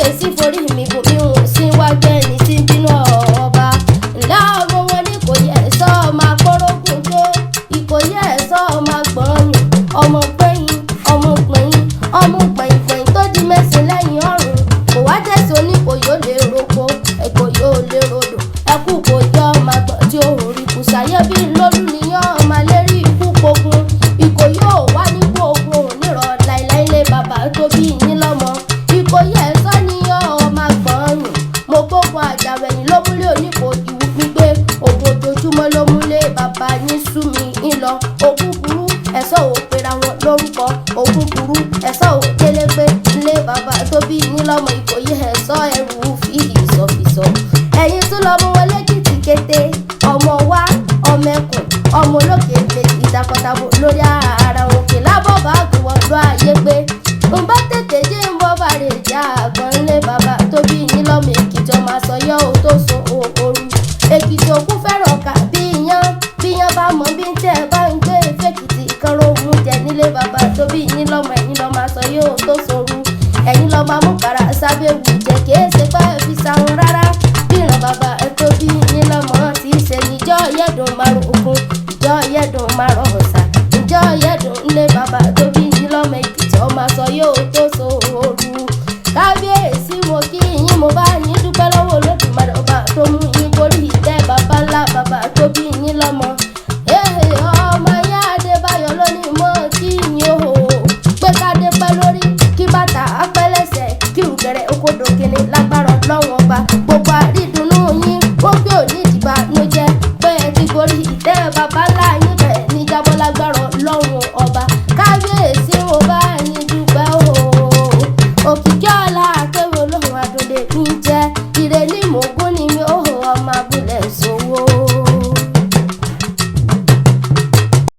kábíyèsí forí mi bò mí hùn síwájú ẹni tí ń bínú ọba. ńlá ọmọ wọn ní kò yẹ ẹ̀sọ́ máa kórógùn tó ìkòyí ẹ̀sọ́ máa gbọ̀nyìn ọmọ pẹ́yìn ọmọ pẹ́yìn ọmọ pẹ̀yìnpẹ̀yìn tó di mẹ́sìn lẹ́yìn ọ̀run kò wá tẹ̀sí oníkòyí ó lè roko ẹ̀kòyí ó lè rodò ẹkú kò jọ máa gbọ̀n tí ó rí kùsàyẹ́ bí lólu níyàn máa lérí ikú pogun ìkòyí ò wá nípò ogun nírọ̀ láìláì lé bàbá tó bí yín lọ́mọ ìkòyí ẹ̀sọ́ níyàn máa gbọ̀nyìn mo gbógun àjàwẹ̀yìn ló múlé oníkò ìwú gbígbé ogun ojoojúmọ́ ló múlé bàbá yín sú mi ń lọ ogun burú ẹ̀sọ́ ò pera wọn lórúkọ ogun burú ẹ̀sọ́ ò délé pé ilé bàbá tó bí yín lọ́mọ ìkòyí ẹ̀sọ́ ẹrù fi ìsọ̀fìsọ̀ ẹ̀yin tún lọ́mọ wọn lẹ́kìtì kété ọmọ wa ọmọ ẹkùn ọmọ olókè méjì ìdàkọ̀tàbò lórí ara òkè lábọ̀bà àgùnwọ̀n lọ ayé pé ń bá tètè jẹ́ ń bọ́ bàrè ìjà àgbọ̀n ilé bàbá tó bí yín lọ́mọ èkìtì ọmọ àsọyọ́ ò tó sun òru èkìtì òkú fẹ́ràn kà bí yán bá mọ bí ń tẹ́ ẹ bá ń gbé fèkìtì ìkanrò òun jẹ nílé bàbá tó bí yín lọ́mọ ẹ̀yin lọ́mọ àsọyọ́ ò tó soru ẹ̀yin lọ́mọ amúkàrà sábẹ́wù jẹ́ kìí ṣe pé fi sáwọn rárá bí ìran bàbá tó bí yín lọ́mọ ti ṣe níjọ́ yẹ́dùn márùn òkun ìjọ́ yẹ́dùn márùn ọ̀sà ìjọ́ yẹ́dùn ńlé bàbá tó bí yín lọ́mọ èkìtì ọmọ àsọyọ́ ò tó